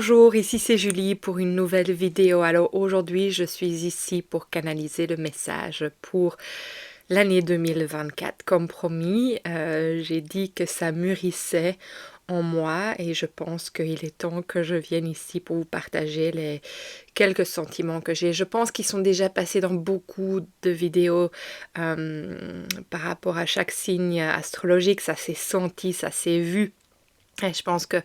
Bonjour, ici c'est Julie pour une nouvelle vidéo. Alors aujourd'hui, je suis ici pour canaliser le message pour l'année 2024. Comme promis, j'ai dit que ça mûrissait en moi et je pense qu'il est temps que je vienne ici pour vous partager les quelques sentiments que j'ai. Je pense qu'ils sont déjà passés dans beaucoup de vidéos par rapport à chaque signe astrologique. Ça s'est senti, ça s'est vu. Et je pense qu'il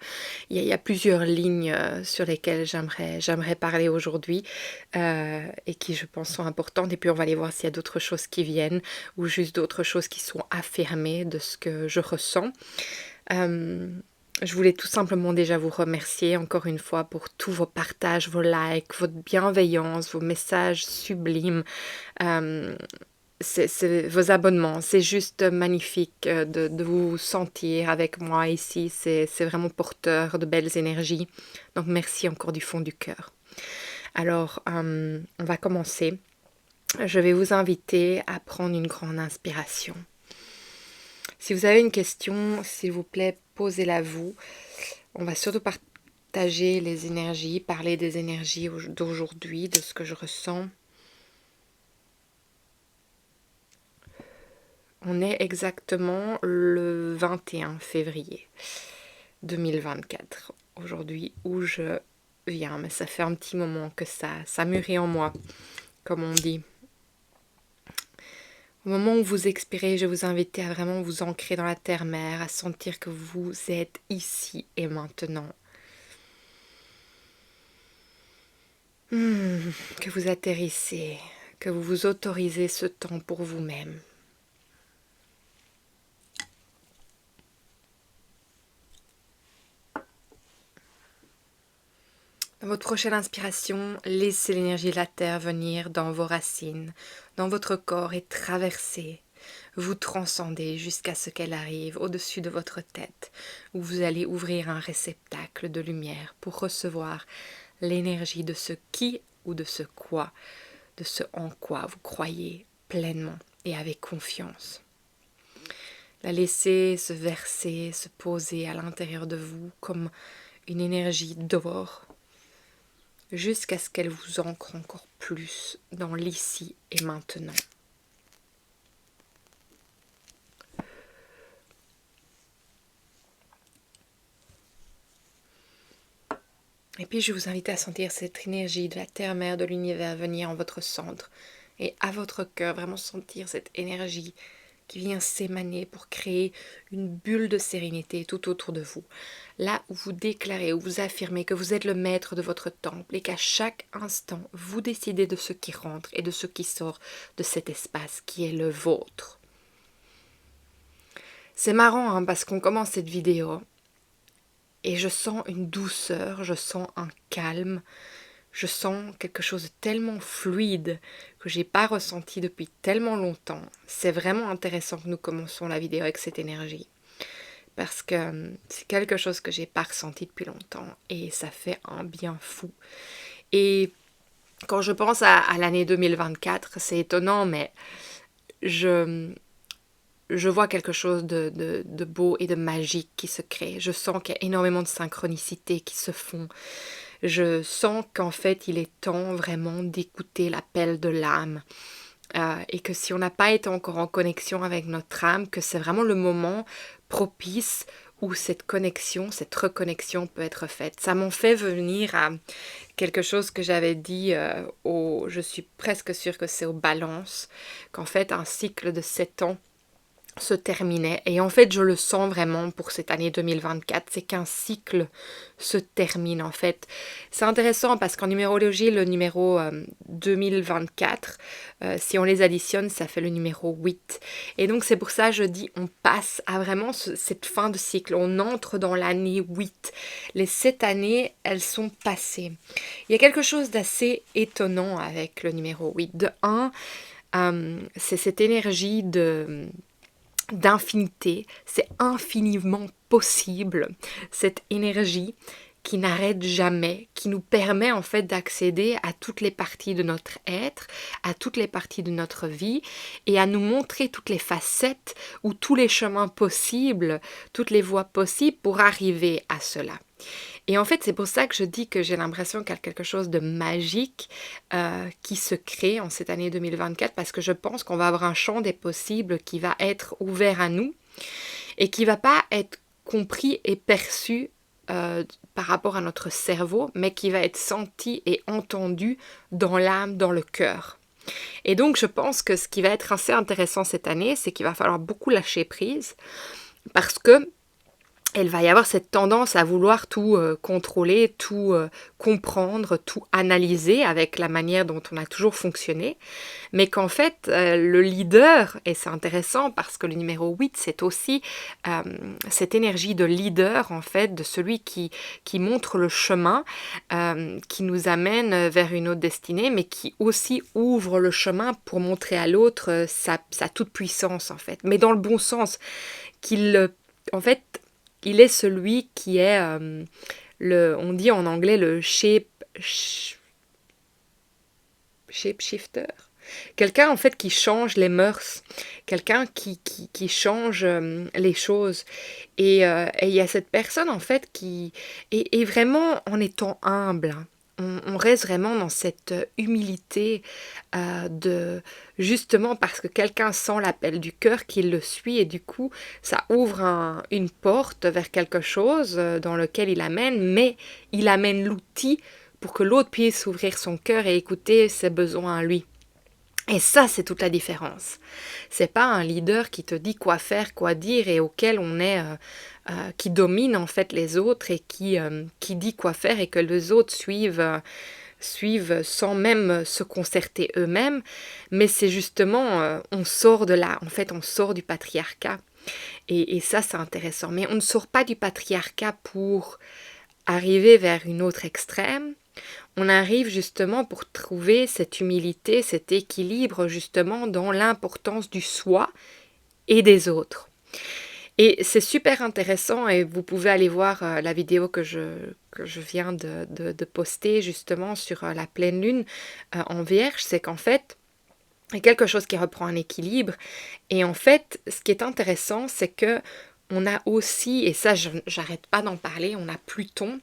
y a plusieurs lignes sur lesquelles j'aimerais parler aujourd'hui et qui, je pense, sont importantes. Et puis, on va aller voir s'il y a d'autres choses qui viennent ou juste d'autres choses qui sont affirmées de ce que je ressens. Je voulais tout simplement déjà vous remercier encore une fois pour tous vos partages, vos likes, votre bienveillance, vos messages sublimes. Vos abonnements, c'est juste magnifique de vous sentir avec moi ici, c'est vraiment porteur de belles énergies, donc merci encore du fond du cœur. Alors, on va commencer. Je vais vous inviter à prendre une grande inspiration. Si vous avez une question, s'il vous plaît, posez-la vous. On va surtout partager les énergies, parler des énergies d'aujourd'hui, de ce que je ressens. On est exactement le 21 février 2024, aujourd'hui où je viens, mais ça fait un petit moment que ça mûrit en moi, comme on dit. Au moment où vous expirez, je vous invite à vraiment vous ancrer dans la terre-mère, à sentir que vous êtes ici et maintenant. Que vous atterrissez, que vous vous autorisez ce temps pour vous-même. Dans votre prochaine inspiration, laissez l'énergie de la terre venir dans vos racines, dans votre corps et traverser. Vous transcendez jusqu'à ce qu'elle arrive au-dessus de votre tête, où vous allez ouvrir un réceptacle de lumière pour recevoir l'énergie de ce qui ou de ce quoi, de ce en quoi vous croyez pleinement et avec confiance. La laisser se verser, se poser à l'intérieur de vous comme une énergie d'or, jusqu'à ce qu'elle vous ancre encore plus dans l'ici et maintenant. Et puis je vous invite à sentir cette énergie de la terre-mère de l'univers venir en votre centre et à votre cœur, vraiment sentir cette énergie qui vient s'émaner pour créer une bulle de sérénité tout autour de vous. Là où vous déclarez, où vous affirmez que vous êtes le maître de votre temple et qu'à chaque instant, vous décidez de ce qui rentre et de ce qui sort de cet espace qui est le vôtre. C'est marrant parce qu'on commence cette vidéo et je sens une douceur, je sens un calme, je sens quelque chose de tellement fluide que j'ai pas ressenti depuis tellement longtemps. C'est vraiment intéressant que nous commençons la vidéo avec cette énergie. Parce que c'est quelque chose que j'ai pas ressenti depuis longtemps et ça fait un bien fou. Et quand je pense à l'année 2024, c'est étonnant, mais je vois quelque chose de beau et de magique qui se crée. Je sens qu'il y a énormément de synchronicités qui se font. Je sens qu'en fait, il est temps vraiment d'écouter l'appel de l'âme. Et que si on n'a pas été encore en connexion avec notre âme, que c'est vraiment le moment propice où cette connexion, cette reconnexion peut être faite. Ça m'en fait venir à quelque chose que j'avais dit je suis presque sûre que c'est aux balances, qu'en fait un cycle de 7 ans se terminait. Et en fait, je le sens vraiment pour cette année 2024, c'est qu'un cycle se termine en fait. C'est intéressant parce qu'en numérologie, le numéro 2024, si on les additionne, ça fait le numéro 8. Et donc c'est pour ça que je dis, on passe à vraiment cette fin de cycle, on entre dans l'année 8. Les 7 années, elles sont passées. Il y a quelque chose d'assez étonnant avec le numéro 8. De 1, c'est cette énergie d'infinité, c'est infiniment possible, cette énergie qui n'arrête jamais, qui nous permet en fait d'accéder à toutes les parties de notre être, à toutes les parties de notre vie et à nous montrer toutes les facettes ou tous les chemins possibles, toutes les voies possibles pour arriver à cela. Et en fait, c'est pour ça que je dis que j'ai l'impression qu'il y a quelque chose de magique qui se crée en cette année 2024 parce que je pense qu'on va avoir un champ des possibles qui va être ouvert à nous et qui ne va pas être compris et perçu par rapport à notre cerveau, mais qui va être senti et entendu dans l'âme, dans le cœur. Et donc, je pense que ce qui va être assez intéressant cette année, c'est qu'il va falloir beaucoup lâcher prise parce que il va y avoir cette tendance à vouloir tout contrôler, tout comprendre, tout analyser avec la manière dont on a toujours fonctionné, mais qu'en fait, le leader, et c'est intéressant parce que le numéro 8, c'est aussi cette énergie de leader, en fait, de celui qui montre le chemin, qui nous amène vers une autre destinée, mais qui aussi ouvre le chemin pour montrer à l'autre sa toute-puissance, en fait, mais dans le bon sens, en fait, il est celui qui est, on dit en anglais le shapeshifter. Quelqu'un en fait qui change les mœurs, quelqu'un qui change les choses. Et il y a cette personne en fait qui est vraiment en étant humble. On reste vraiment dans cette humilité de justement parce que quelqu'un sent l'appel du cœur qu'il le suit et du coup ça ouvre une porte vers quelque chose dans lequel il amène, mais il amène l'outil pour que l'autre puisse ouvrir son cœur et écouter ses besoins à lui. Et ça, c'est toute la différence. C'est pas un leader qui te dit quoi faire, quoi dire et auquel on est, qui domine en fait les autres et qui dit quoi faire et que les autres suivent sans même se concerter eux-mêmes. Mais c'est justement, on sort de là, en fait, on sort du patriarcat. Et ça, c'est intéressant. Mais on ne sort pas du patriarcat pour arriver vers une autre extrême. On arrive justement pour trouver cette humilité, cet équilibre justement dans l'importance du soi et des autres. Et c'est super intéressant et vous pouvez aller voir la vidéo que je viens de poster justement sur la pleine lune en Vierge, c'est qu'en fait, il y a quelque chose qui reprend un équilibre. Et en fait, ce qui est intéressant, c'est que on a aussi, et ça j'arrête pas d'en parler, on a Pluton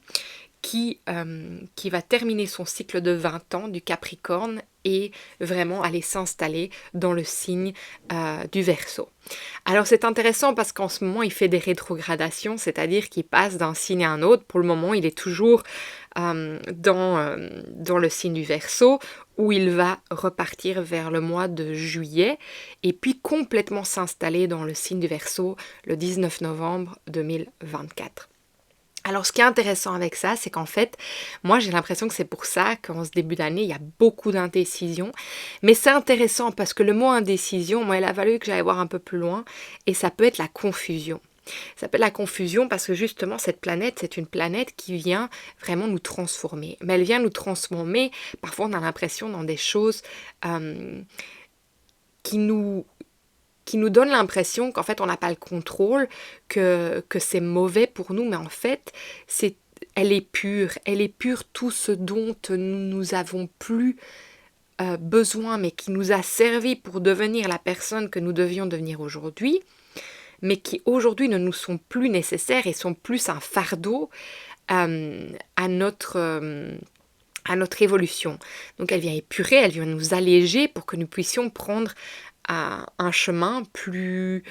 qui va terminer son cycle de 20 ans du Capricorne et vraiment aller s'installer dans le signe du Verseau. Alors c'est intéressant parce qu'en ce moment il fait des rétrogradations, c'est-à-dire qu'il passe d'un signe à un autre. Pour le moment il est toujours dans le signe du Verseau où il va repartir vers le mois de juillet et puis complètement s'installer dans le signe du Verseau le 19 novembre 2024. Alors ce qui est intéressant avec ça, c'est qu'en fait, moi j'ai l'impression que c'est pour ça qu'en ce début d'année, il y a beaucoup d'indécision. Mais c'est intéressant parce que le mot indécision, moi il a fallu que j'aille voir un peu plus loin et ça peut être la confusion. Ça peut être la confusion parce que justement cette planète, c'est une planète qui vient vraiment nous transformer. Mais elle vient nous transformer, parfois on a l'impression dans des choses qui nous donne l'impression qu'en fait on n'a pas le contrôle, que c'est mauvais pour nous, mais en fait elle est pure tout ce dont nous avons plus besoin, mais qui nous a servi pour devenir la personne que nous devions devenir aujourd'hui, mais qui aujourd'hui ne nous sont plus nécessaires et sont plus un fardeau à notre évolution. Donc elle vient épurer, elle vient nous alléger pour que nous puissions prendre un chemin plus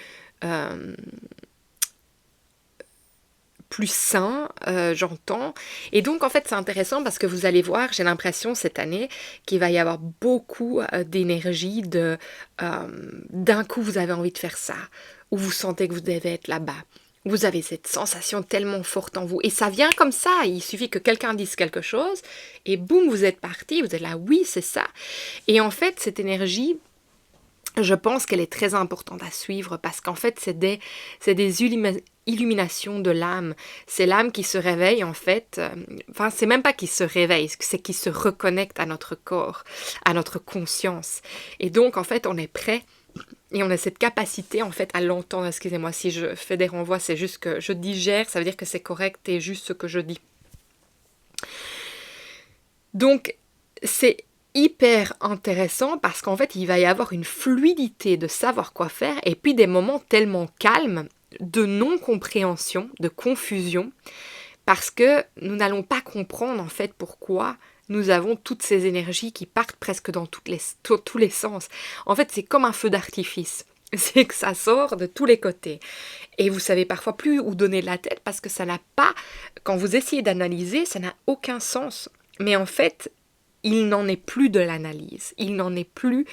sain, j'entends. Et donc, en fait, c'est intéressant parce que vous allez voir, j'ai l'impression cette année qu'il va y avoir beaucoup d'énergie d'un coup, vous avez envie de faire ça, ou vous sentez que vous devez être là-bas. Vous avez cette sensation tellement forte en vous. Et ça vient comme ça. Il suffit que quelqu'un dise quelque chose et boum, vous êtes parti. Vous êtes là, oui, c'est ça. Et en fait, cette énergie, je pense qu'elle est très importante à suivre parce qu'en fait, c'est des illuminations de l'âme. C'est l'âme qui se réveille en fait. Enfin, c'est même pas qui se réveille, c'est qui se reconnecte à notre corps, à notre conscience. Et donc, en fait, on est prêt et on a cette capacité en fait à l'entendre. Excusez-moi si je fais des renvois, c'est juste que je digère, ça veut dire que c'est correct et juste ce que je dis. Donc, c'est hyper intéressant parce qu'en fait, il va y avoir une fluidité de savoir quoi faire et puis des moments tellement calmes de non-compréhension, de confusion, parce que nous n'allons pas comprendre en fait pourquoi nous avons toutes ces énergies qui partent presque dans tous les sens. En fait, c'est comme un feu d'artifice. C'est que ça sort de tous les côtés. Et vous savez parfois plus où donner de la tête parce que ça n'a pas, quand vous essayez d'analyser, ça n'a aucun sens. Mais en fait, il n'en est plus de l'analyse, il n'en est plus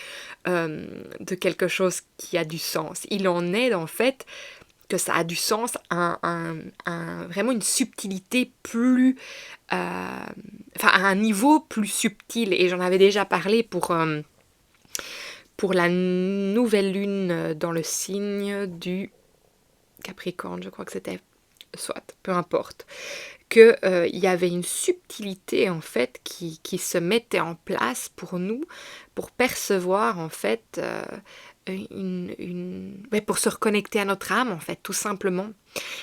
de quelque chose qui a du sens. Il en est en fait que ça a du sens, vraiment une subtilité plus, enfin à un niveau plus subtil. Et j'en avais déjà parlé pour la nouvelle lune dans le signe du Capricorne, je crois que c'était, soit, peu importe, qu'il y avait une subtilité en fait qui se mettait en place pour nous, pour percevoir en fait, pour se reconnecter à notre âme en fait, tout simplement.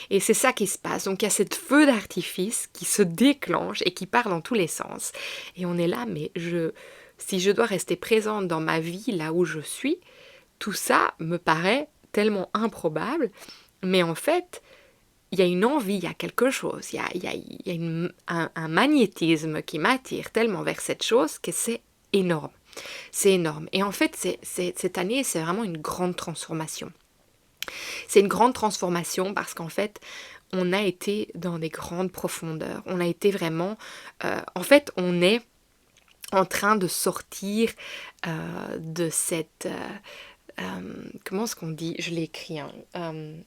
Et c'est ça qui se passe. Donc il y a cette feu d'artifice qui se déclenche et qui part dans tous les sens. Et on est là, mais si je dois rester présente dans ma vie, là où je suis, tout ça me paraît tellement improbable. Mais en fait, il y a une envie, il y a quelque chose, il y a un magnétisme qui m'attire tellement vers cette chose que c'est énorme. C'est énorme. Et en fait, cette année, c'est vraiment une grande transformation. C'est une grande transformation parce qu'en fait, on a été dans des grandes profondeurs. On a été vraiment... en fait, on est en train de sortir de cette... comment est-ce qu'on dit? Je l'ai écrit. Hein.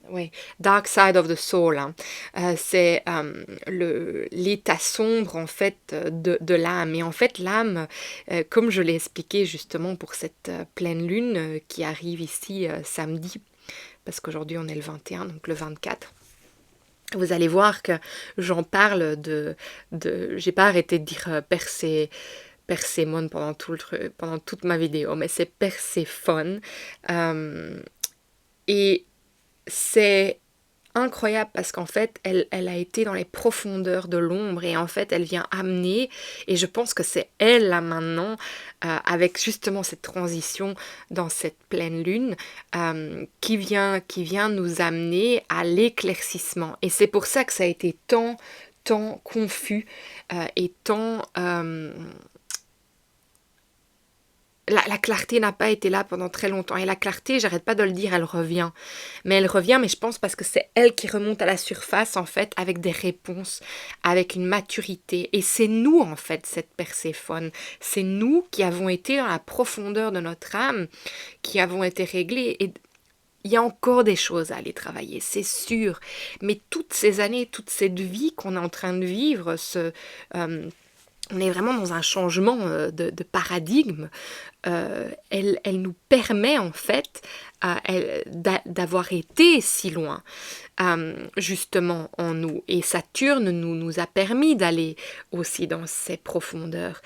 Ouais. Dark Side of the Soul. Hein. C'est l'état sombre en fait de l'âme. Et en fait, l'âme, comme je l'ai expliqué justement pour cette pleine lune qui arrive ici samedi, parce qu'aujourd'hui on est le 21, donc le 24. Vous allez voir que j'en parle j'ai pas arrêté de dire Persémone pendant toute ma vidéo, mais c'est Perséphone. Et c'est incroyable parce qu'en fait, elle a été dans les profondeurs de l'ombre et en fait, elle vient amener, et je pense que c'est elle là maintenant, avec justement cette transition dans cette pleine lune, qui vient nous amener à l'éclaircissement. Et c'est pour ça que ça a été tant confus et tant... La clarté n'a pas été là pendant très longtemps. Et la clarté, j'arrête pas de le dire, elle revient. Mais elle revient, mais je pense parce que c'est elle qui remonte à la surface, en fait, avec des réponses, avec une maturité. Et c'est nous, en fait, cette Perséphone. C'est nous qui avons été dans la profondeur de notre âme, qui avons été réglés. Et il y a encore des choses à aller travailler, c'est sûr. Mais toutes ces années, toute cette vie qu'on est en train de vivre, on est vraiment dans un changement de paradigme. Elle nous permet en fait d'avoir été si loin, justement en nous. Et Saturne nous a permis d'aller aussi dans ces profondeurs.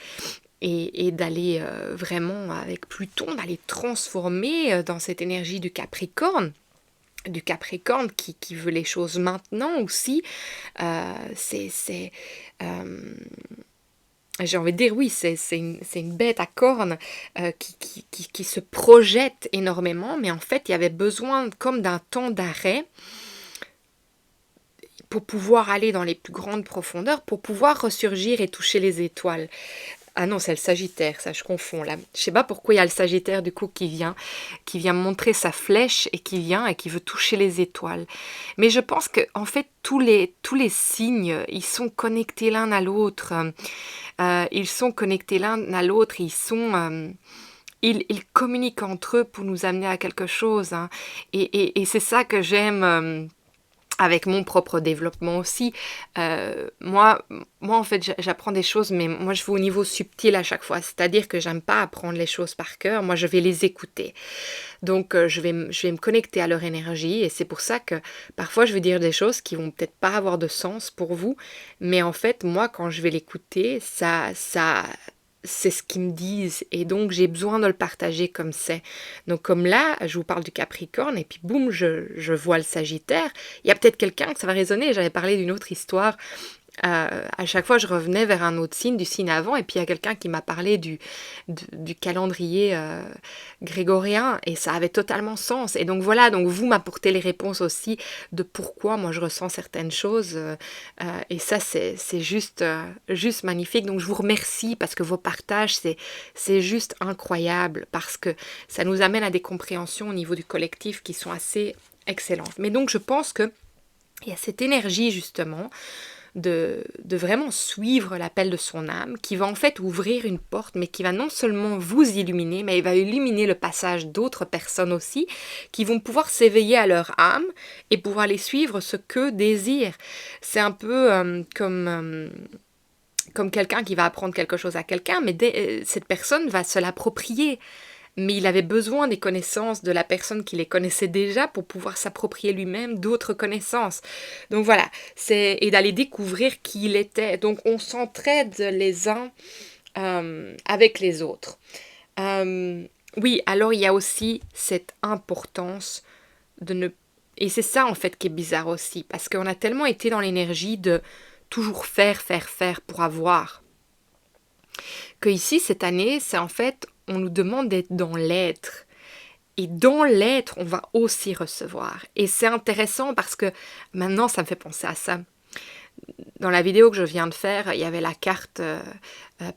Et d'aller vraiment avec Pluton, d'aller transformer dans cette énergie du Capricorne qui veut les choses maintenant aussi. J'ai envie de dire, oui, c'est une bête à cornes qui se projette énormément, mais en fait, il y avait besoin comme d'un temps d'arrêt pour pouvoir aller dans les plus grandes profondeurs, pour pouvoir ressurgir et toucher les étoiles. Ah non, c'est le Sagittaire, ça je confonds là. Je sais pas pourquoi il y a le Sagittaire du coup qui vient montrer sa flèche et qui veut toucher les étoiles. Mais je pense que en fait tous les signes, ils sont connectés l'un à l'autre. Ils sont connectés l'un à l'autre. Ils communiquent entre eux pour nous amener à quelque chose. Hein. Et c'est ça que j'aime. Avec mon propre développement aussi. Moi, en fait, j'apprends des choses, mais moi, je vais au niveau subtil à chaque fois. C'est-à-dire que j'aime pas apprendre les choses par cœur. Moi, je vais les écouter. Donc, je vais me connecter à leur énergie. Et c'est pour ça que parfois, je vais dire des choses qui vont peut-être pas avoir de sens pour vous. Mais en fait, moi, quand je vais l'écouter, c'est ce qu'ils me disent et donc j'ai besoin de le partager comme c'est. Donc comme là, je vous parle du Capricorne et puis boum, je vois le Sagittaire. Il y a peut-être quelqu'un que ça va résonner. J'avais parlé d'une autre histoire à chaque fois je revenais vers un autre signe, du signe avant, et puis il y a quelqu'un qui m'a parlé du calendrier grégorien, et ça avait totalement sens. Et donc voilà, donc vous m'apportez les réponses aussi de pourquoi moi je ressens certaines choses, et ça c'est juste magnifique. Donc je vous remercie parce que vos partages c'est juste incroyable, parce que ça nous amène à des compréhensions au niveau du collectif qui sont assez excellentes. Mais donc je pense que il y a cette énergie justement de vraiment suivre l'appel de son âme, qui va en fait ouvrir une porte, mais qui va non seulement vous illuminer, mais il va illuminer le passage d'autres personnes aussi, qui vont pouvoir s'éveiller à leur âme et pouvoir les suivre ce que désirent. C'est un peu comme quelqu'un qui va apprendre quelque chose à quelqu'un, mais cette personne va se l'approprier. Mais il avait besoin des connaissances de la personne qui les connaissait déjà pour pouvoir s'approprier lui-même d'autres connaissances. Donc voilà, et d'aller découvrir qui il était. Donc on s'entraide les uns avec les autres. Oui, alors il y a aussi cette importance de ne... Et c'est ça en fait qui est bizarre aussi, parce qu'on a tellement été dans l'énergie de toujours faire pour avoir, que ici, cette année, c'est en fait, on nous demande d'être dans l'être. Et dans l'être, on va aussi recevoir. Et c'est intéressant parce que maintenant, ça me fait penser à ça. Dans la vidéo que je viens de faire, il y avait la carte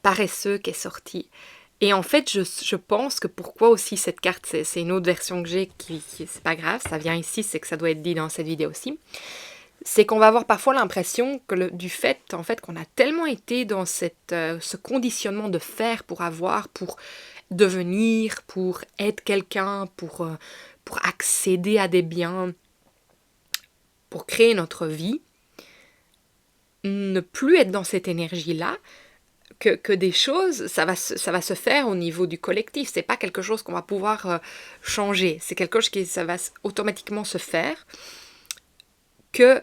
paresseux qui est sortie. Et en fait, je pense que pourquoi aussi cette carte, c'est une autre version que j'ai, c'est pas grave, ça vient ici, c'est que ça doit être dit dans cette vidéo aussi. C'est qu'on va avoir parfois l'impression que du fait en fait qu'on a tellement été dans ce conditionnement de faire pour avoir, pour devenir, pour être quelqu'un, pour accéder à des biens, pour créer notre vie, ne plus être dans cette énergie-là, que des choses, ça va se faire au niveau du collectif. C'est pas quelque chose qu'on va pouvoir changer. C'est quelque chose qui ça va automatiquement se faire, que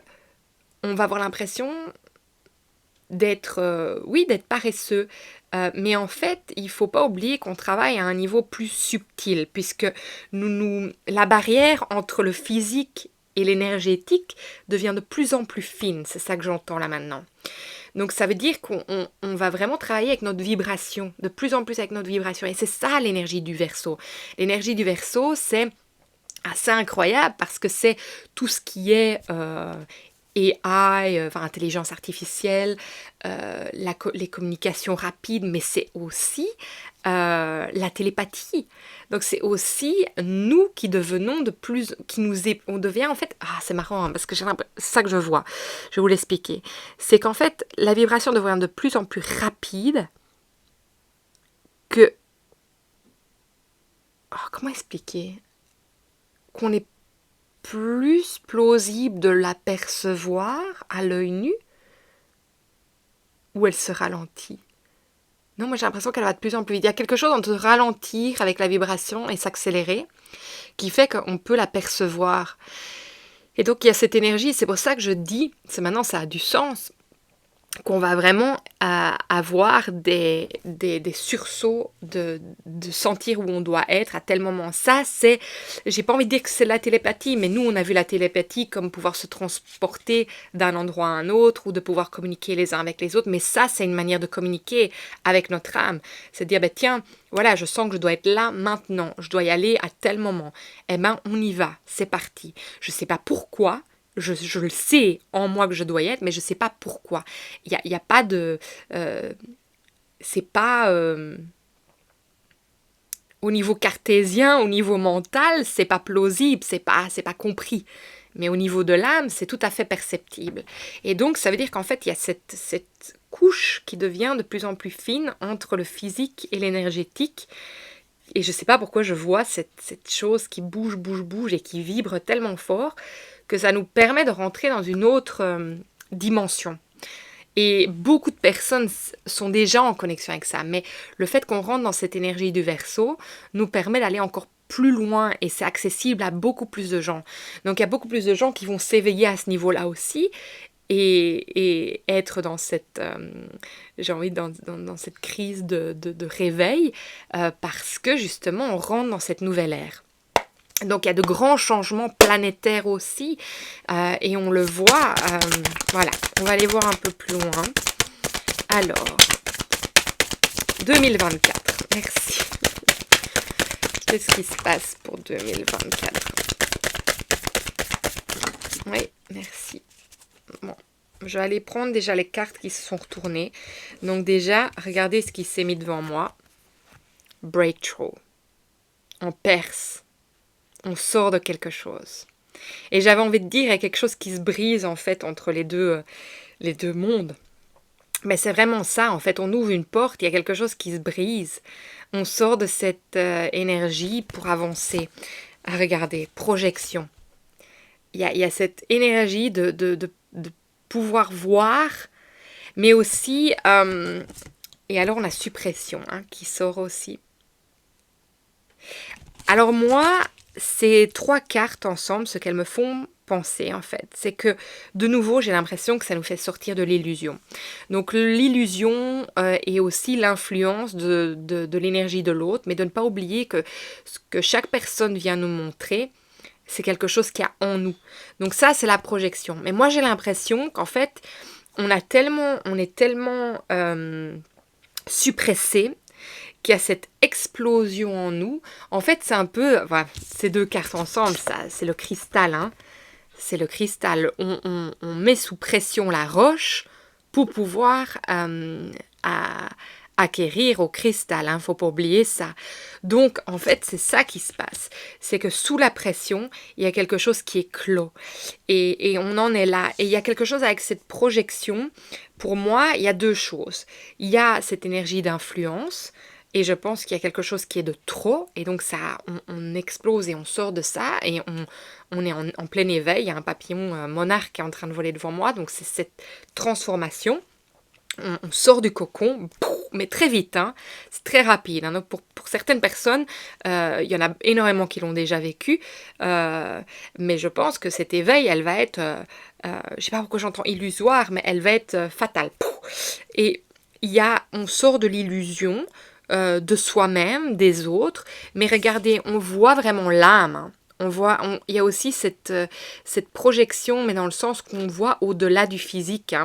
on va avoir l'impression d'être paresseux. Mais en fait, il ne faut pas oublier qu'on travaille à un niveau plus subtil, puisque la barrière entre le physique et l'énergétique devient de plus en plus fine. C'est ça que j'entends là maintenant. Donc ça veut dire qu'on va vraiment travailler avec notre vibration, de plus en plus avec notre vibration. Et c'est ça l'énergie du Verseau. L'énergie du Verseau, c'est assez incroyable parce que c'est tout ce qui est AI, intelligence artificielle, les communications rapides, mais c'est aussi la télépathie. Donc c'est aussi nous qui devenons on devient en fait, c'est marrant hein, parce que c'est ça que je vois, je vais vous l'expliquer. C'est qu'en fait la vibration devient de plus en plus rapide que, comment expliquer, qu'on est plus plausible de l'apercevoir à l'œil nu, ou elle se ralentit? Non, moi j'ai l'impression qu'elle va de plus en plus vite. Il y a quelque chose entre ralentir avec la vibration et s'accélérer qui fait qu'on peut l'apercevoir. Et donc il y a cette énergie, c'est pour ça que je dis, maintenant ça a du sens, qu'on va vraiment avoir des sursauts de sentir où on doit être à tel moment. Ça, j'ai pas envie de dire que c'est la télépathie, mais nous, on a vu la télépathie comme pouvoir se transporter d'un endroit à un autre ou de pouvoir communiquer les uns avec les autres. Mais ça, c'est une manière de communiquer avec notre âme. C'est de dire, tiens, voilà, je sens que je dois être là maintenant, je dois y aller à tel moment. Eh ben, on y va, c'est parti. Je sais pas pourquoi. Je le sais en moi que je dois y être, mais je ne sais pas pourquoi. Il y a pas de... c'est pas... au niveau cartésien, au niveau mental, c'est pas plausible, c'est pas compris. Mais au niveau de l'âme, c'est tout à fait perceptible. Et donc, ça veut dire qu'en fait, il y a cette couche qui devient de plus en plus fine entre le physique et l'énergétique. Et je ne sais pas pourquoi je vois cette chose qui bouge et qui vibre tellement fort que ça nous permet de rentrer dans une autre dimension. Et beaucoup de personnes sont déjà en connexion avec ça, mais le fait qu'on rentre dans cette énergie du Verseau nous permet d'aller encore plus loin et c'est accessible à beaucoup plus de gens. Donc il y a beaucoup plus de gens qui vont s'éveiller à ce niveau-là aussi et être dans cette, dans cette crise de réveil parce que justement on rentre dans cette nouvelle ère. Donc il y a de grands changements planétaires aussi, et on le voit, voilà, on va aller voir un peu plus loin. Alors, 2024, merci. Qu'est-ce qui se passe pour 2024? Oui, merci. Bon, je vais aller prendre déjà les cartes qui se sont retournées. Donc déjà, regardez ce qui s'est mis devant moi. Breakthrough. On perce. On sort de quelque chose. Et j'avais envie de dire, il y a quelque chose qui se brise en fait entre les deux mondes. Mais c'est vraiment ça, en fait, on ouvre une porte, il y a quelque chose qui se brise. On sort de cette énergie pour avancer. Regardez, projection. Il y a cette énergie de pouvoir voir, mais aussi, et alors la suppression qui sort aussi. Alors moi, ces 3 cartes ensemble, ce qu'elles me font penser en fait, c'est que de nouveau j'ai l'impression que ça nous fait sortir de l'illusion. Donc l'illusion est aussi l'influence de l'énergie de l'autre, mais de ne pas oublier que ce que chaque personne vient nous montrer, c'est quelque chose qu'il y a en nous. Donc ça c'est la projection. Mais moi j'ai l'impression qu'en fait on est tellement suppressé qu'il y a cette explosion en nous. En fait, c'est un peu, voilà, ces 2 cartes ensemble, ça, c'est le cristal, c'est le cristal. On met sous pression la roche pour pouvoir acquérir au cristal. Il ne faut pas oublier ça. Donc, en fait, c'est ça qui se passe. C'est que sous la pression, il y a quelque chose qui est clos. Et on en est là. Et il y a quelque chose avec cette projection. Pour moi, il y a 2 choses. Il y a cette énergie d'influence. Et je pense qu'il y a quelque chose qui est de trop, et donc ça, on explose et on sort de ça, et on est en plein éveil. Il y a un papillon monarque qui est en train de voler devant moi, donc c'est cette transformation. On sort du cocon, mais très vite, c'est très rapide. Donc pour certaines personnes, il y en a énormément qui l'ont déjà vécu, mais je pense que cet éveil, elle va être, je ne sais pas pourquoi j'entends illusoire, mais elle va être fatale. Et on sort de l'illusion, de soi-même, des autres, mais regardez, on voit vraiment l'âme. Il y a aussi cette projection, mais dans le sens qu'on voit au-delà du physique.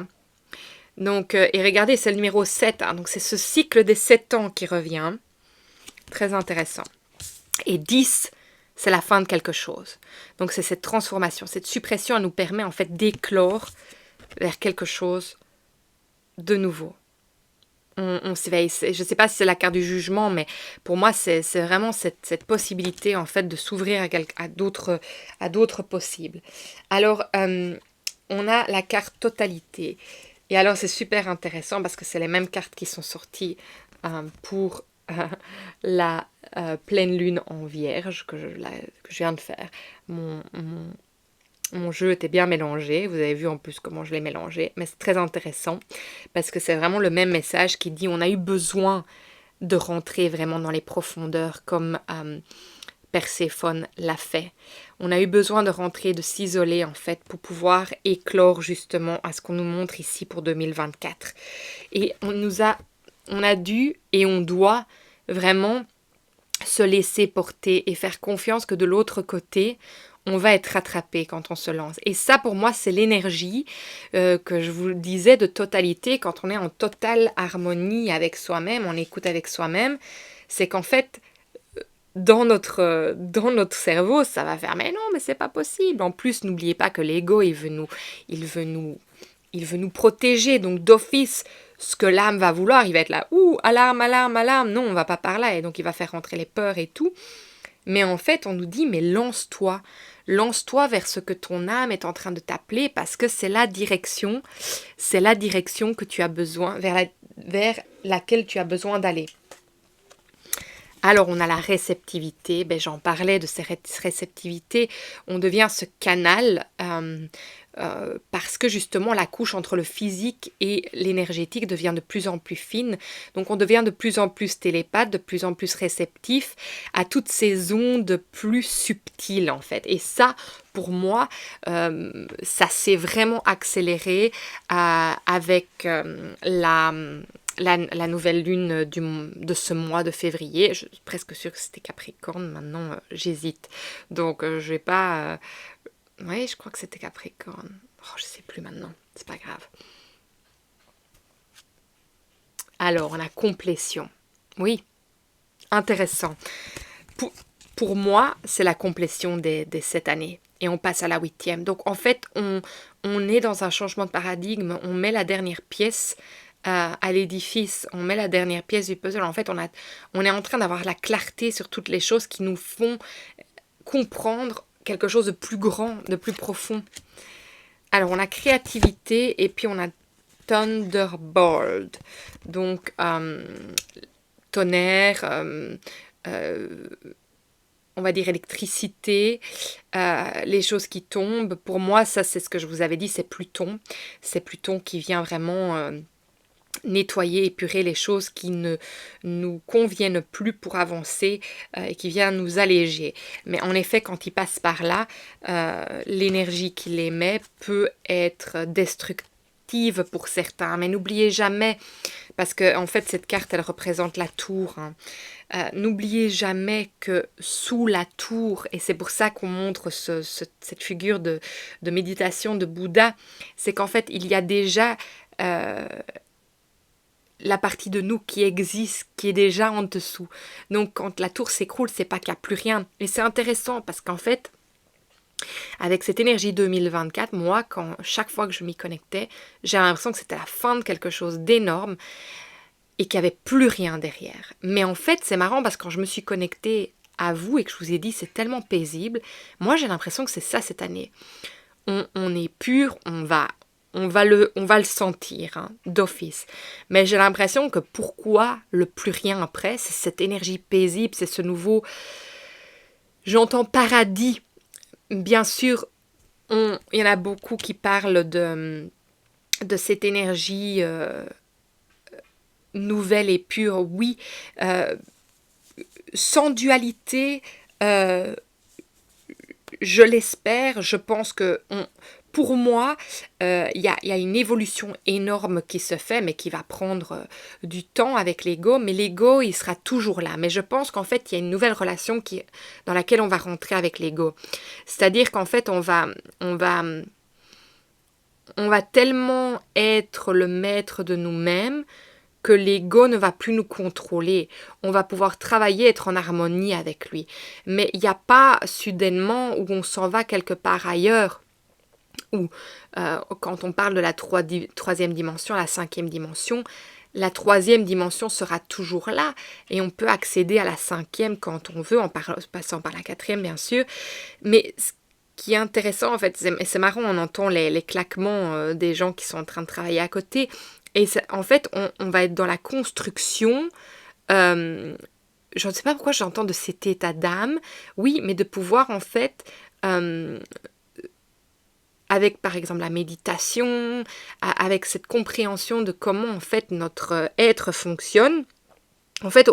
Donc, et regardez, c'est le numéro 7. Donc c'est ce cycle des 7 ans qui revient. Très intéressant. Et 10, c'est la fin de quelque chose. Donc c'est cette transformation, cette suppression, elle nous permet en fait d'éclore vers quelque chose de nouveau. On s'éveille. Je ne sais pas si c'est la carte du jugement, mais pour moi, c'est vraiment cette possibilité, en fait, de s'ouvrir à d'autres possibles. Alors, on a la carte totalité. Et alors, c'est super intéressant parce que c'est les mêmes cartes qui sont sorties pour la pleine lune en vierge que je viens de faire. Mon jeu était bien mélangé, vous avez vu en plus comment je l'ai mélangé, mais c'est très intéressant parce que c'est vraiment le même message qui dit on a eu besoin de rentrer vraiment dans les profondeurs comme Perséphone l'a fait. On a eu besoin de rentrer, de s'isoler en fait pour pouvoir éclore justement à ce qu'on nous montre ici pour 2024. Et on a dû et on doit vraiment se laisser porter et faire confiance que de l'autre côté, on va être rattrapé quand on se lance. Et ça, pour moi, c'est l'énergie que je vous disais de totalité, quand on est en totale harmonie avec soi-même, on écoute avec soi-même, c'est qu'en fait, dans notre cerveau, ça va faire « mais non, mais c'est pas possible ». En plus, n'oubliez pas que l'ego, il veut nous protéger. Donc d'office, ce que l'âme va vouloir, il va être là « ouh, alarme, alarme, alarme ». Non, on va pas par là. Et donc, il va faire rentrer les peurs et tout. Mais en fait, on nous dit, mais lance-toi vers ce que ton âme est en train de t'appeler parce que c'est la direction que tu as besoin, vers laquelle tu as besoin d'aller. Alors, on a la réceptivité, j'en parlais de cette réceptivité, on devient ce canal parce que justement la couche entre le physique et l'énergétique devient de plus en plus fine, donc on devient de plus en plus télépathe, de plus en plus réceptif à toutes ces ondes plus subtiles en fait. Et ça, pour moi, ça s'est vraiment accéléré avec la nouvelle lune de ce mois de février. Je suis presque sûre que c'était Capricorne, maintenant j'hésite. Donc je vais pas... Oui, je crois que c'était Capricorne. Oh, je sais plus maintenant, c'est pas grave. Alors, la complétion. Oui, intéressant. Pour moi, c'est la complétion des 7 années. Et on passe à la 8e. Donc, en fait, on est dans un changement de paradigme. On met la dernière pièce à l'édifice. On met la dernière pièce du puzzle. En fait, on est en train d'avoir la clarté sur toutes les choses qui nous font comprendre quelque chose de plus grand, de plus profond. Alors, on a créativité et puis on a Thunderbolt. Donc, tonnerre, on va dire électricité, les choses qui tombent. Pour moi, ça c'est ce que je vous avais dit, c'est Pluton. C'est Pluton qui vient vraiment nettoyer, épurer les choses qui ne nous conviennent plus pour avancer et qui vient nous alléger. Mais en effet, quand il passe par là, l'énergie qu'il émet peut être destructive pour certains. Mais n'oubliez jamais, parce que en fait cette carte elle représente la tour, hein. N'oubliez jamais que sous la tour, et c'est pour ça qu'on montre cette figure de méditation de Bouddha, c'est qu'en fait il y a déjà la partie de nous qui existe, qui est déjà en dessous. Donc quand la tour s'écroule, c'est pas qu'il n'y a plus rien. Et c'est intéressant parce qu'en fait, avec cette énergie 2024, moi, chaque fois que je m'y connectais, j'ai l'impression que c'était la fin de quelque chose d'énorme et qu'il n'y avait plus rien derrière. Mais en fait, c'est marrant parce que quand je me suis connectée à vous et que je vous ai dit c'est tellement paisible, moi j'ai l'impression que c'est ça cette année. On est pur, on va le sentir, hein, d'office. Mais j'ai l'impression que pourquoi le plus rien après, c'est cette énergie paisible, c'est ce nouveau... J'entends paradis. Bien sûr, il y en a beaucoup qui parlent de cette énergie nouvelle et pure, oui. Sans dualité, je l'espère, je pense que... Pour moi, il y a une évolution énorme qui se fait, mais qui va prendre du temps avec l'ego. Mais l'ego, il sera toujours là. Mais je pense qu'en fait, il y a une nouvelle relation dans laquelle on va rentrer avec l'ego. C'est-à-dire qu'en fait, on va tellement être le maître de nous-mêmes que l'ego ne va plus nous contrôler. On va pouvoir travailler, être en harmonie avec lui. Mais il n'y a pas soudainement où on s'en va quelque part ailleurs. Ou quand on parle de la troisième dimension, la 5e dimension, la 3e dimension sera toujours là et on peut accéder à la 5e quand on veut, en passant par la 4e bien sûr. Mais ce qui est intéressant en fait, c'est marrant, on entend les claquements des gens qui sont en train de travailler à côté. Et en fait, on va être dans la construction... je ne sais pas pourquoi j'entends de cet état d'âme, oui, mais de pouvoir en fait... avec par exemple la méditation, avec cette compréhension de comment en fait notre être fonctionne. En fait,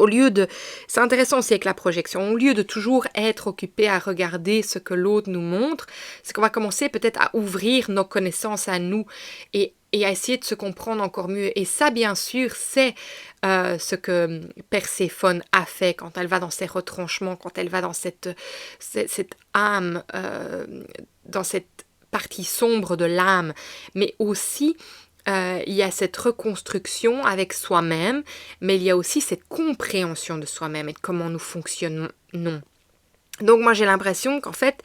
c'est intéressant aussi avec la projection, au lieu de toujours être occupé à regarder ce que l'autre nous montre, c'est qu'on va commencer peut-être à ouvrir nos connaissances à nous et à essayer de se comprendre encore mieux. Et ça, bien sûr, c'est ce que Perséphone a fait quand elle va dans ses retranchements, quand elle va dans cette âme, dans cette partie sombre de l'âme, mais aussi il y a cette reconstruction avec soi-même, mais il y a aussi cette compréhension de soi-même et de comment nous fonctionnons. Donc moi j'ai l'impression qu'en fait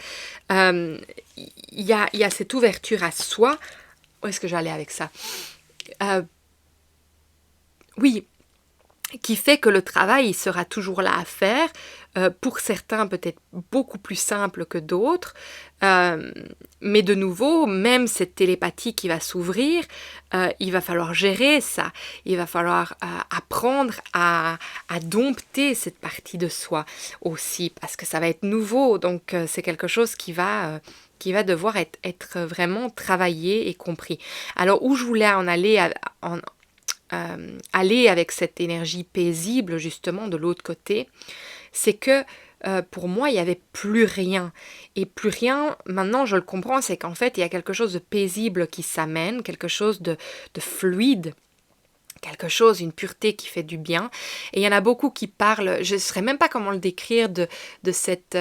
il y a cette ouverture à soi. Où est-ce que j'allais avec ça? Oui, qui fait que le travail il sera toujours là à faire, pour certains peut-être beaucoup plus simple que d'autres, mais de nouveau, même cette télépathie qui va s'ouvrir, il va falloir gérer ça, il va falloir apprendre à dompter cette partie de soi aussi, parce que ça va être nouveau, donc c'est quelque chose qui va devoir être vraiment travaillé et compris. Alors où je voulais en aller aller avec cette énergie paisible justement de l'autre côté, c'est que pour moi il n'y avait plus rien. Et plus rien, maintenant je le comprends, c'est qu'en fait il y a quelque chose de paisible qui s'amène, quelque chose de fluide quelque chose, une pureté qui fait du bien. Et il y en a beaucoup qui parlent, je ne saurais même pas comment le décrire, de cette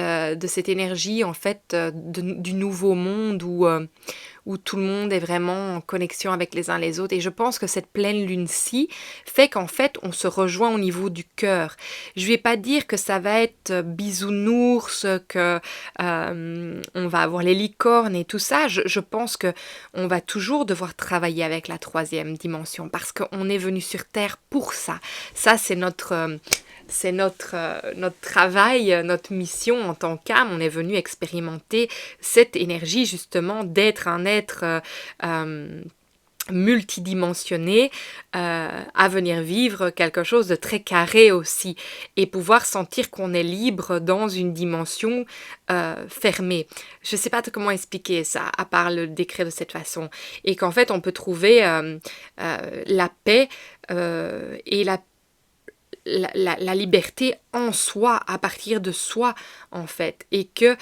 énergie, en fait, du nouveau monde où tout le monde est vraiment en connexion avec les uns les autres. Et je pense que cette pleine lune-ci fait qu'en fait, on se rejoint au niveau du cœur. Je ne vais pas dire que ça va être bisounours, que on va avoir les licornes et tout ça. Je pense que on va toujours devoir travailler avec la troisième dimension parce qu'on est venu sur Terre pour ça. Ça, c'est notre travail, notre mission en tant qu'âme. On est venu expérimenter cette énergie justement d'être un être multidimensionné, à venir vivre quelque chose de très carré aussi et pouvoir sentir qu'on est libre dans une dimension fermée. Je ne sais pas comment expliquer ça à part le décrire de cette façon et qu'en fait on peut trouver la paix et la liberté en soi, à partir de soi, en fait. Et que,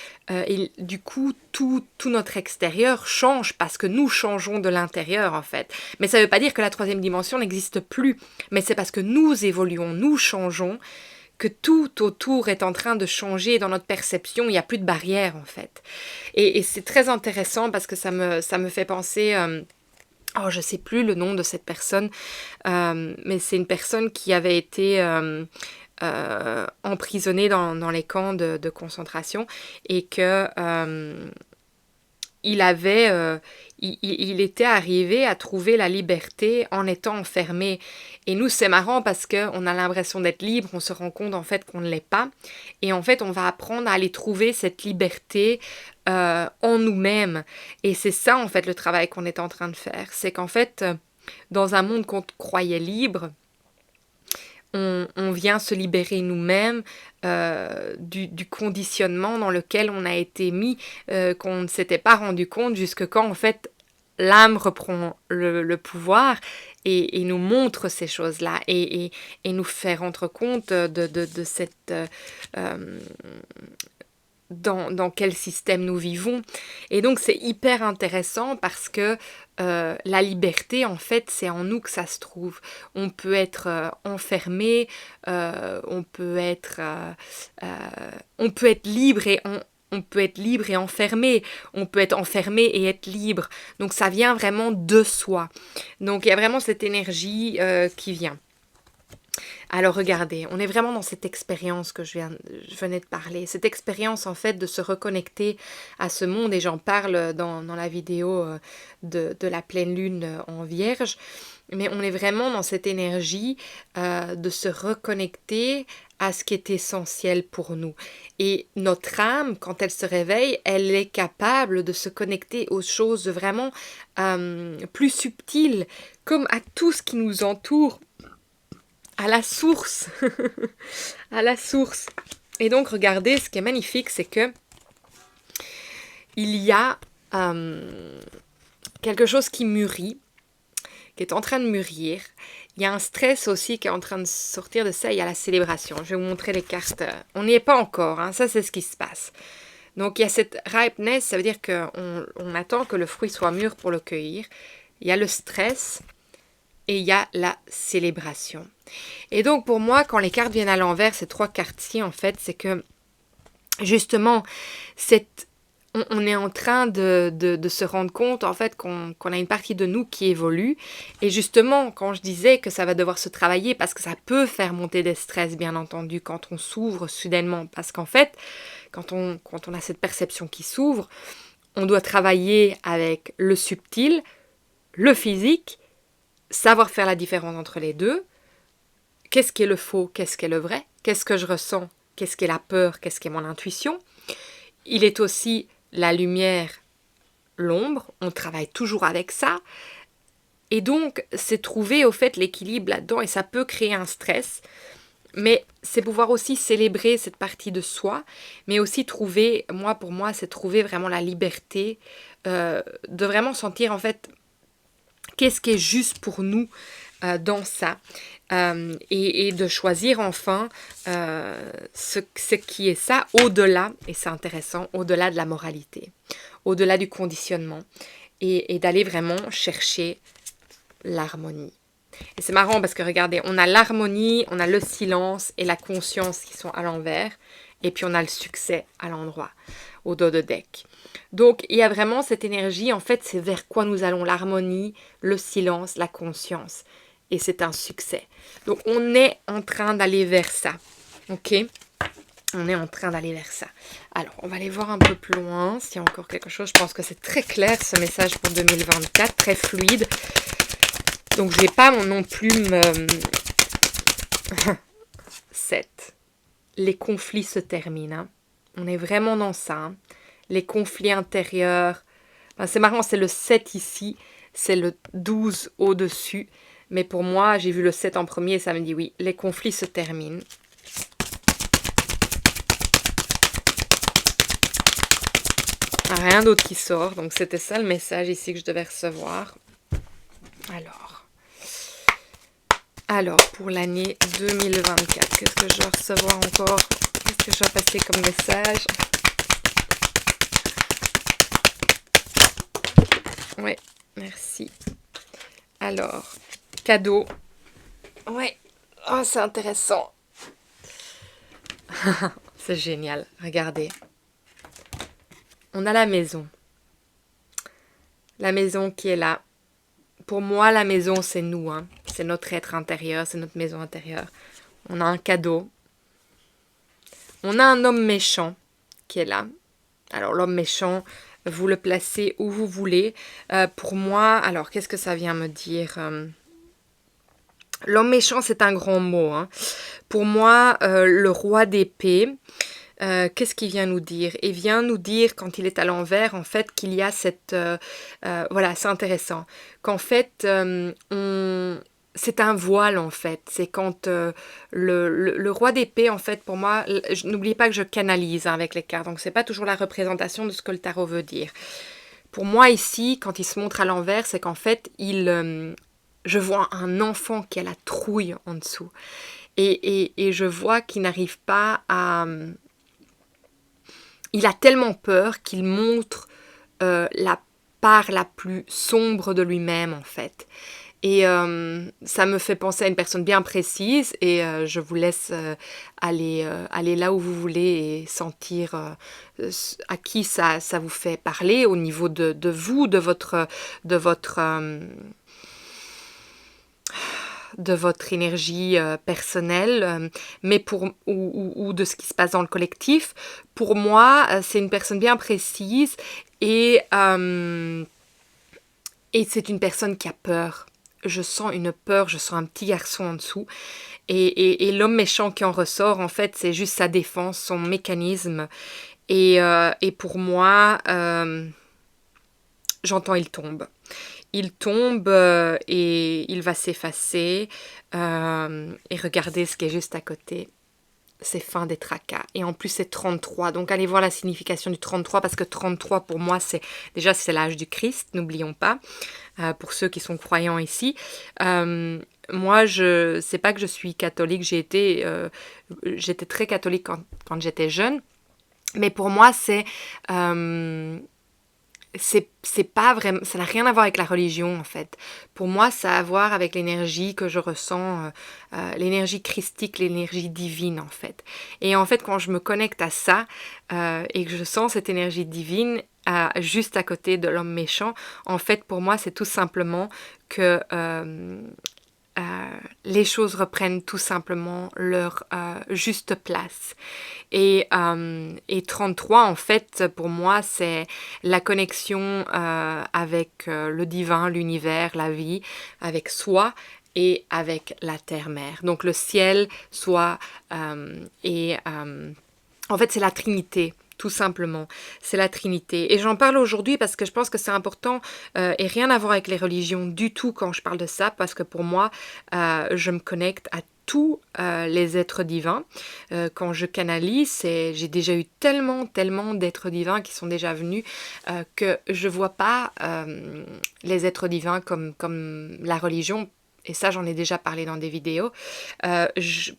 du coup, tout notre extérieur change parce que nous changeons de l'intérieur, en fait. Mais ça ne veut pas dire que la troisième dimension n'existe plus. Mais c'est parce que nous évoluons, nous changeons, que tout autour est en train de changer dans notre perception. Il n'y a plus de barrière, en fait. Et c'est très intéressant parce que ça me fait penser... Oh, je sais plus le nom de cette personne, mais c'est une personne qui avait été emprisonnée dans les camps de concentration et que il était arrivé à trouver la liberté en étant enfermé. Et nous, c'est marrant parce qu'on a l'impression d'être libre, on se rend compte en fait qu'on ne l'est pas. Et en fait, on va apprendre à aller trouver cette liberté en nous-mêmes. Et c'est ça, en fait, le travail qu'on est en train de faire. C'est qu'en fait, dans un monde qu'on croyait libre, on vient se libérer nous-mêmes du conditionnement dans lequel on a été mis, qu'on ne s'était pas rendu compte jusque quand, en fait, l'âme reprend le pouvoir et nous montre ces choses-là et nous fait rendre compte de cette... dans quel système nous vivons. Et donc c'est hyper intéressant parce que la liberté, en fait, c'est en nous que ça se trouve. On peut être enfermé, on peut être libre et on peut être libre et enfermé, on peut être enfermé et être libre. Donc ça vient vraiment de soi. Donc il y a vraiment cette énergie qui vient. Alors regardez, on est vraiment dans cette expérience que je venais de parler, cette expérience en fait de se reconnecter à ce monde, et j'en parle dans la vidéo de la pleine lune en Vierge, mais on est vraiment dans cette énergie de se reconnecter à ce qui est essentiel pour nous. Et notre âme, quand elle se réveille, elle est capable de se connecter aux choses vraiment plus subtiles, comme à tout ce qui nous entoure, à la source, à la source. Et donc, regardez, ce qui est magnifique, c'est que il y a quelque chose qui mûrit, qui est en train de mûrir. Il y a un stress aussi qui est en train de sortir de ça. Il y a la célébration. Je vais vous montrer les cartes. On n'y est pas encore, hein. Ça, c'est ce qui se passe. Donc, il y a cette ripeness, ça veut dire qu'on attend que le fruit soit mûr pour le cueillir. Il y a le stress et il y a la célébration. Et donc, pour moi, quand les cartes viennent à l'envers, ces trois cartes-ci, en fait, c'est que, justement, on est en train de se rendre compte, en fait, qu'on a une partie de nous qui évolue. Et justement, quand je disais que ça va devoir se travailler, parce que ça peut faire monter des stress, bien entendu, quand on s'ouvre soudainement. Parce qu'en fait, quand on a cette perception qui s'ouvre, on doit travailler avec le subtil, le physique, savoir faire la différence entre les deux. Qu'est-ce qui est le faux? Qu'est-ce qui est le vrai? Qu'est-ce que je ressens? Qu'est-ce qui est la peur? Qu'est-ce qui est mon intuition? Il est aussi la lumière, l'ombre. On travaille toujours avec ça. Et donc, c'est trouver au fait l'équilibre là-dedans. Et ça peut créer un stress. Mais c'est pouvoir aussi célébrer cette partie de soi. Mais aussi trouver, pour moi, c'est trouver vraiment la liberté. De vraiment sentir en fait qu'est-ce qui est juste pour nous dans ça. Et de choisir enfin ce qui est ça au-delà, et c'est intéressant, au-delà de la moralité, au-delà du conditionnement, et d'aller vraiment chercher l'harmonie. Et c'est marrant parce que regardez, on a l'harmonie, on a le silence et la conscience qui sont à l'envers. Et puis on a le succès à l'endroit, au dos de deck. Donc il y a vraiment cette énergie, en fait c'est vers quoi nous allons, l'harmonie, le silence, la conscience. Et c'est un succès. Donc on est en train d'aller vers ça. Ok ? On est en train d'aller vers ça. Alors, on va aller voir un peu plus loin s'il y a encore quelque chose. Je pense que c'est très clair ce message pour 2024, très fluide. Donc, je ne vais pas non plus me... 7. Les conflits se terminent. Hein. On est vraiment dans ça. Hein. Les conflits intérieurs. Enfin, c'est marrant, c'est le 7 ici. C'est le 12 au-dessus. Mais pour moi, j'ai vu le 7 en premier et ça me dit oui, les conflits se terminent. Rien d'autre qui sort, donc c'était ça le message ici que je devais recevoir. Alors pour l'année 2024, qu'est-ce que je dois recevoir encore? Qu'est-ce que je dois passer comme message? Ouais, merci. Alors, cadeau. Ouais, oh c'est intéressant. C'est génial, regardez. On a la maison. La maison qui est là. Pour moi, la maison, c'est nous. Hein. C'est notre être intérieur, c'est notre maison intérieure. On a un cadeau. On a un homme méchant qui est là. Alors, l'homme méchant, vous le placez où vous voulez. Pour moi, alors, qu'est-ce que ça vient me dire L'homme méchant, c'est un grand mot. Hein. Pour moi, le roi d'épée... qu'est-ce qu'il vient nous dire? Il vient nous dire, quand il est à l'envers, en fait, qu'il y a cette... voilà, c'est intéressant. Qu'en fait, c'est un voile, en fait. C'est quand le roi d'épée, en fait, pour moi... N'oubliez pas que je canalise hein, avec les cartes. Donc, c'est pas toujours la représentation de ce que le tarot veut dire. Pour moi, ici, quand il se montre à l'envers, c'est qu'en fait, je vois un enfant qui a la trouille en dessous. Et je vois qu'il n'arrive pas à... Il a tellement peur qu'il montre la part la plus sombre de lui-même, en fait. Et ça me fait penser à une personne bien précise. Et je vous laisse aller là où vous voulez et sentir à qui ça vous fait parler au niveau de vous, de votre énergie personnelle, mais ou de ce qui se passe dans le collectif. Pour moi, c'est une personne bien précise et c'est une personne qui a peur. Je sens une peur, je sens un petit garçon en dessous. Et l'homme méchant qui en ressort, en fait, c'est juste sa défense, son mécanisme. Et pour moi, j'entends il tombe. Il tombe et il va s'effacer. Et regardez ce qui est juste à côté. C'est fin des tracas. Et en plus, c'est 33. Donc, allez voir la signification du 33 parce que 33, pour moi, c'est l'âge du Christ. N'oublions pas. Pour ceux qui sont croyants ici. Moi, c'est pas que je suis catholique. J'étais très catholique quand j'étais jeune. Mais pour moi, c'est pas vraiment, ça n'a rien à voir avec la religion en fait. Pour moi, ça a à voir avec l'énergie que je ressens, l'énergie christique, l'énergie divine en fait. Et en fait, quand je me connecte à ça et que je sens cette énergie divine juste à côté de l'homme méchant, en fait, pour moi, c'est tout simplement que les choses reprennent tout simplement leur juste place. Et 33, en fait, pour moi, c'est la connexion avec le divin, l'univers, la vie, avec soi et avec la terre-mère. Donc le ciel, soi en fait, c'est la Trinité. Tout simplement, c'est la Trinité. Et j'en parle aujourd'hui parce que je pense que c'est important et rien à voir avec les religions du tout quand je parle de ça, parce que pour moi, je me connecte à tous les êtres divins. Quand je canalise, j'ai déjà eu tellement d'êtres divins qui sont déjà venus que je vois pas les êtres divins comme la religion. et ça j'en ai déjà parlé dans des vidéos,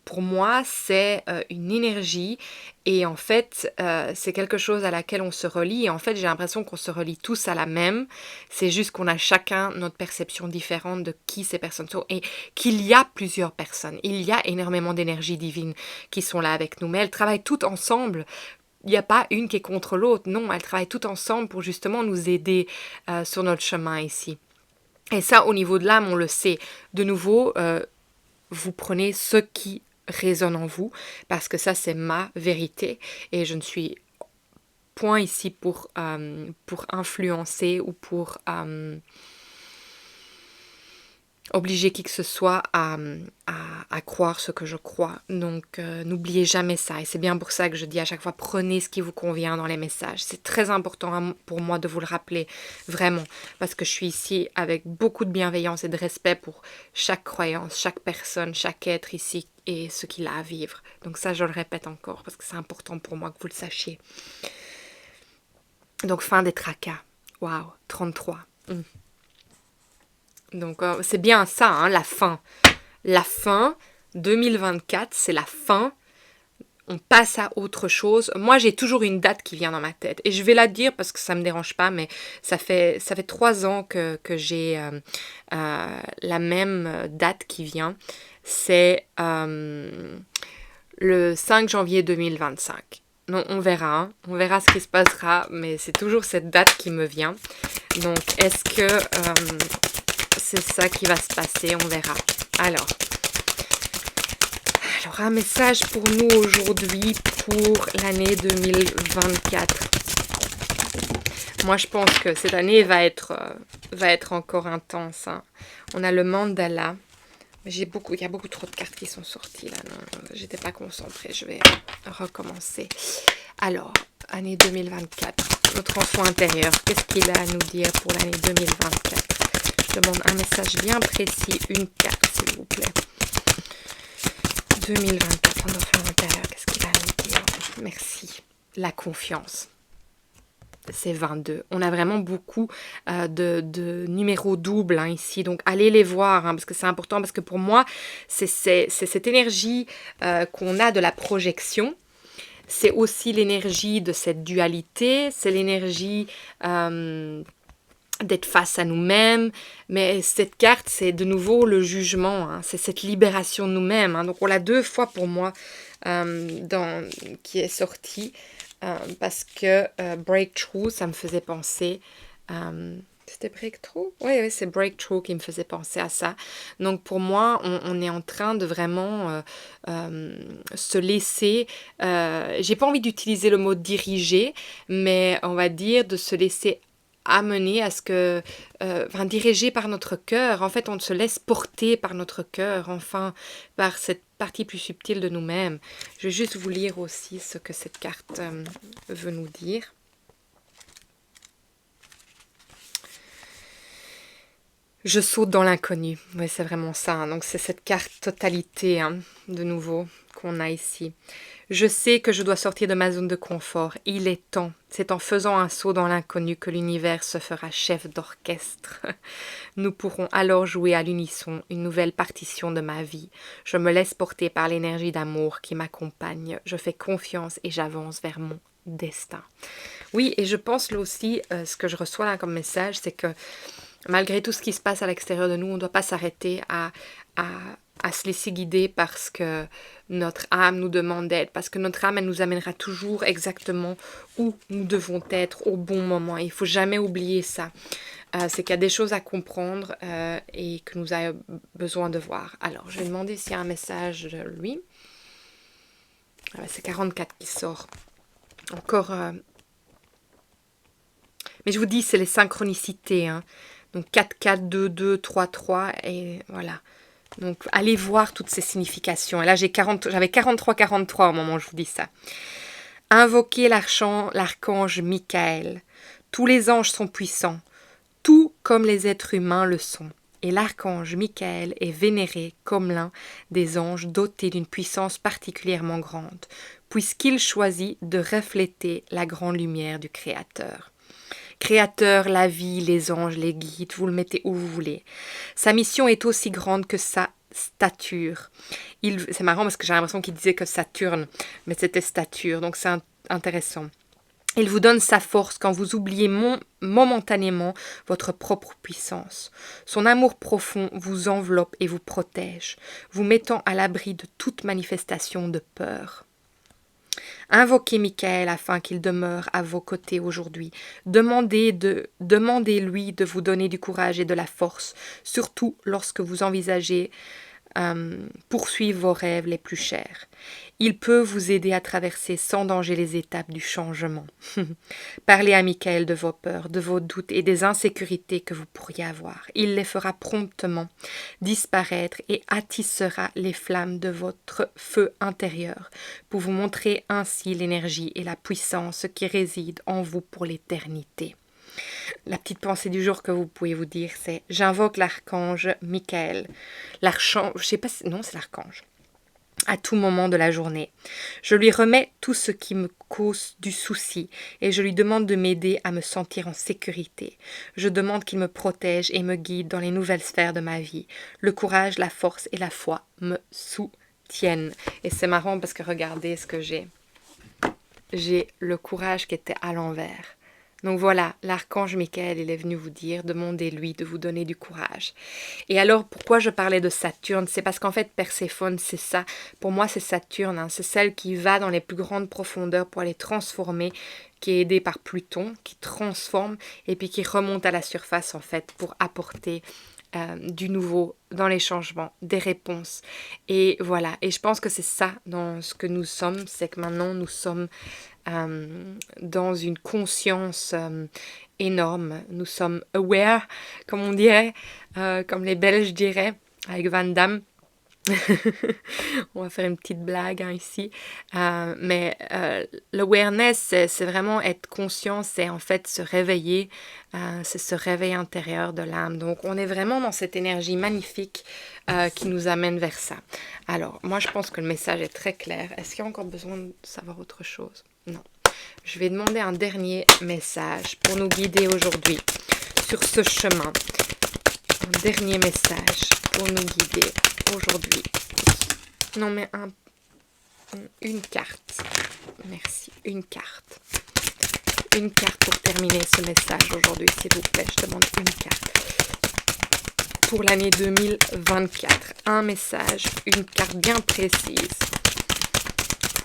pour moi c'est une énergie et en fait c'est quelque chose à laquelle on se relie et en fait j'ai l'impression qu'on se relie tous à la même, c'est juste qu'on a chacun notre perception différente de qui ces personnes sont et qu'il y a plusieurs personnes, il y a énormément d'énergies divines qui sont là avec nous, mais elles travaillent toutes ensemble. Il n'y a pas une qui est contre l'autre, non, elles travaillent toutes ensemble pour justement nous aider sur notre chemin ici. Et ça, au niveau de l'âme, on le sait. De nouveau, vous prenez ce qui résonne en vous, parce que ça, c'est ma vérité. Et je ne suis point ici pour influencer ou pour obliger qui que ce soit à croire ce que je crois. Donc, n'oubliez jamais ça. Et c'est bien pour ça que je dis à chaque fois, prenez ce qui vous convient dans les messages. C'est très important pour moi de vous le rappeler, vraiment. Parce que je suis ici avec beaucoup de bienveillance et de respect pour chaque croyance, chaque personne, chaque être ici et ce qu'il a à vivre. Donc ça, je le répète encore parce que c'est important pour moi que vous le sachiez. Donc, fin des tracas. Waouh, 33. Donc, c'est bien ça, hein, la fin. La fin, 2024, c'est la fin. On passe à autre chose. Moi, j'ai toujours une date qui vient dans ma tête. Et je vais la dire parce que ça ne me dérange pas, mais ça fait 3 ans que j'ai la même date qui vient. C'est le 5 janvier 2025. Non, on verra. Hein. On verra ce qui se passera, mais c'est toujours cette date qui me vient. Donc, est-ce que c'est ça qui va se passer? On verra. Alors, un message pour nous aujourd'hui pour l'année 2024. Moi, je pense que cette année va être encore intense. Hein. On a le mandala. Il y a beaucoup trop de cartes qui sont sorties là. Non, j'étais pas concentrée. Je vais recommencer. Alors, année 2024. Notre enfant intérieur. Qu'est-ce qu'il a à nous dire pour l'année 2024? Je demande un message bien précis. Une carte, s'il vous plaît. 2024, notre enfant intérieur. Qu'est-ce qu'il a à nous dire? Merci. La confiance. C'est 22. On a vraiment beaucoup de numéros doubles hein, ici. Donc, allez les voir hein, parce que c'est important. Parce que pour moi, c'est cette énergie qu'on a de la projection. C'est aussi l'énergie de cette dualité. C'est l'énergie d'être face à nous-mêmes. Mais cette carte, c'est de nouveau le jugement. Hein, c'est cette libération de nous-mêmes. Hein. Donc, on l'a 2 fois pour moi qui est sortie. Parce que Breakthrough, ça me faisait penser... c'était Breakthrough? Oui, c'est Breakthrough qui me faisait penser à ça. Donc pour moi, on est en train de vraiment se laisser... j'ai pas envie d'utiliser le mot diriger, mais on va dire de se laisser amener à ce que... dirigé par notre cœur. En fait, on se laisse porter par notre cœur, enfin, par cette partie plus subtile de nous-mêmes. Je vais juste vous lire aussi ce que cette carte veut nous dire. Je saute dans l'inconnu. Oui, c'est vraiment ça. Hein. Donc, c'est cette carte totalité, hein, de nouveau, qu'on a ici. Je sais que je dois sortir de ma zone de confort. Il est temps. C'est en faisant un saut dans l'inconnu que l'univers se fera chef d'orchestre. Nous pourrons alors jouer à l'unisson une nouvelle partition de ma vie. Je me laisse porter par l'énergie d'amour qui m'accompagne. Je fais confiance et j'avance vers mon destin. Oui, et je pense là aussi, ce que je reçois là comme message, c'est que malgré tout ce qui se passe à l'extérieur de nous, on ne doit pas s'arrêter à se laisser guider parce que notre âme nous demande d'aide, parce que notre âme, elle nous amènera toujours exactement où nous devons être au bon moment. Il ne faut jamais oublier ça. C'est qu'il y a des choses à comprendre et que nous avons besoin de voir. Alors, je vais demander s'il y a un message de lui. C'est 44 qui sort. Encore... Mais je vous dis, c'est les synchronicités. Hein. Donc 4, 4, 2, 2, 3, 3 et voilà. Donc, allez voir toutes ces significations. Et là, j'avais 43, 43 au moment où je vous dis ça. Invoquez l'archange Michael. Tous les anges sont puissants, tout comme les êtres humains le sont. Et l'archange Michael est vénéré comme l'un des anges dotés d'une puissance particulièrement grande, puisqu'il choisit de refléter la grande lumière du Créateur. Créateur, la vie, les anges, les guides, vous le mettez où vous voulez. Sa mission est aussi grande que sa stature. C'est marrant parce que j'ai l'impression qu'il disait que Saturne, mais c'était stature, donc c'est intéressant. Il vous donne sa force quand vous oubliez momentanément votre propre puissance. Son amour profond vous enveloppe et vous protège, vous mettant à l'abri de toute manifestation de peur. Invoquez Michael afin qu'il demeure à vos côtés aujourd'hui. Demandez-lui de vous donner du courage et de la force, surtout lorsque vous envisagez poursuivre vos rêves les plus chers. Il peut vous aider à traverser sans danger les étapes du changement. Parlez à Michael de vos peurs, de vos doutes et des insécurités que vous pourriez avoir. Il les fera promptement disparaître et attissera les flammes de votre feu intérieur pour vous montrer ainsi l'énergie et la puissance qui résident en vous pour l'éternité. La petite pensée du jour que vous pouvez vous dire, c'est « J'invoque l'archange Michael ». L'archange, je sais pas si... Non, c'est l'archange. À tout moment de la journée. Je lui remets tout ce qui me cause du souci et je lui demande de m'aider à me sentir en sécurité. Je demande qu'il me protège et me guide dans les nouvelles sphères de ma vie. Le courage, la force et la foi me soutiennent. Et c'est marrant parce que regardez ce que j'ai. J'ai le courage qui était à l'envers. Donc voilà, l'archange Michael, il est venu vous dire, demandez-lui de vous donner du courage. Et alors, pourquoi je parlais de Saturne? C'est parce qu'en fait, Perséphone, c'est ça. Pour moi, c'est Saturne, hein. C'est celle qui va dans les plus grandes profondeurs pour aller transformer, qui est aidée par Pluton, qui transforme et puis qui remonte à la surface, en fait, pour apporter du nouveau dans les changements, des réponses. Et voilà, et je pense que c'est ça dans ce que nous sommes, c'est que maintenant, nous sommes dans une conscience énorme. Nous sommes aware, comme on dirait, comme les Belges diraient, avec Van Damme. On va faire une petite blague ici. Mais l'awareness, c'est vraiment être conscient, c'est en fait se réveiller, c'est ce réveil intérieur de l'âme. Donc on est vraiment dans cette énergie magnifique qui nous amène vers ça. Alors, moi je pense que le message est très clair. Est-ce qu'il y a encore besoin de savoir autre chose? Non. Je vais demander un dernier message pour nous guider aujourd'hui sur ce chemin. Un dernier message pour nous guider aujourd'hui. Non, mais une carte. Merci. Une carte. Une carte pour terminer ce message aujourd'hui, s'il vous plaît. Je demande une carte. Pour l'année 2024. Un message, une carte bien précise.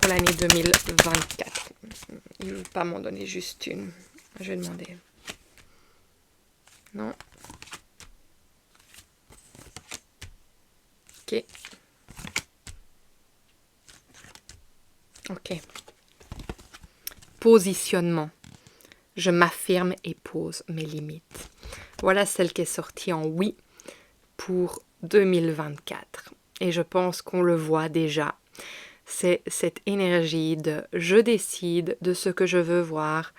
Pour l'année 2024. Il ne veut pas m'en donner juste une. Je vais demander. Non. Ok. Ok. Positionnement. Je m'affirme et pose mes limites. Voilà celle qui est sortie en oui pour 2024. Et je pense qu'on le voit déjà. C'est cette énergie de je décide de ce que je veux voir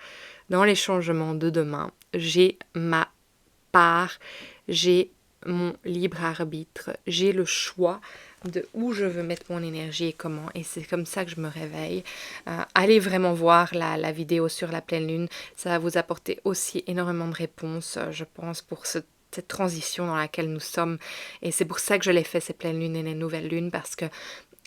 dans les changements de demain. J'ai ma part, j'ai mon libre arbitre, j'ai le choix de où je veux mettre mon énergie et comment. Et c'est comme ça que je me réveille. Allez vraiment voir la vidéo sur la pleine lune. Ça va vous apporter aussi énormément de réponses, je pense, pour cette transition dans laquelle nous sommes. Et c'est pour ça que je l'ai fait, ces pleines lunes et les nouvelles lunes, parce que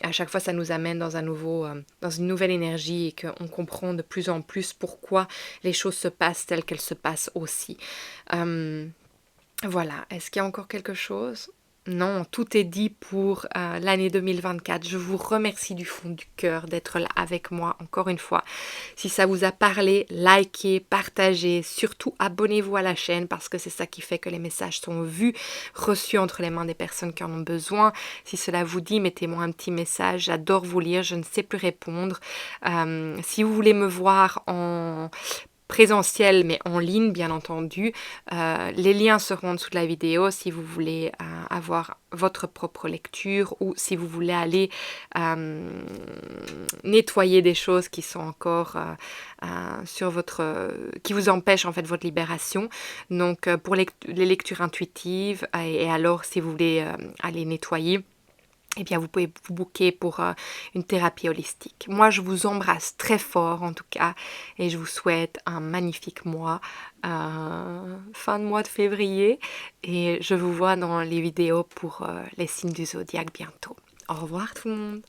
à chaque fois, ça nous amène dans dans une nouvelle énergie et qu'on comprend de plus en plus pourquoi les choses se passent telles qu'elles se passent aussi. Voilà. Est-ce qu'il y a encore quelque chose? Non, tout est dit pour l'année 2024. Je vous remercie du fond du cœur d'être là avec moi encore une fois. Si ça vous a parlé, likez, partagez, surtout abonnez-vous à la chaîne parce que c'est ça qui fait que les messages sont vus, reçus entre les mains des personnes qui en ont besoin. Si cela vous dit, mettez-moi un petit message. J'adore vous lire, je ne sais plus répondre. Si vous voulez me voir en présentiel mais en ligne bien entendu, les liens seront en dessous de la vidéo si vous voulez avoir votre propre lecture ou si vous voulez aller nettoyer des choses qui sont encore sur qui vous empêchent en fait votre libération. Donc pour les lectures intuitives et alors si vous voulez aller nettoyer, eh bien vous pouvez vous booker pour une thérapie holistique. Moi je vous embrasse très fort en tout cas et je vous souhaite un magnifique mois, fin de mois de février, et je vous vois dans les vidéos pour les signes du zodiaque bientôt. Au revoir tout le monde.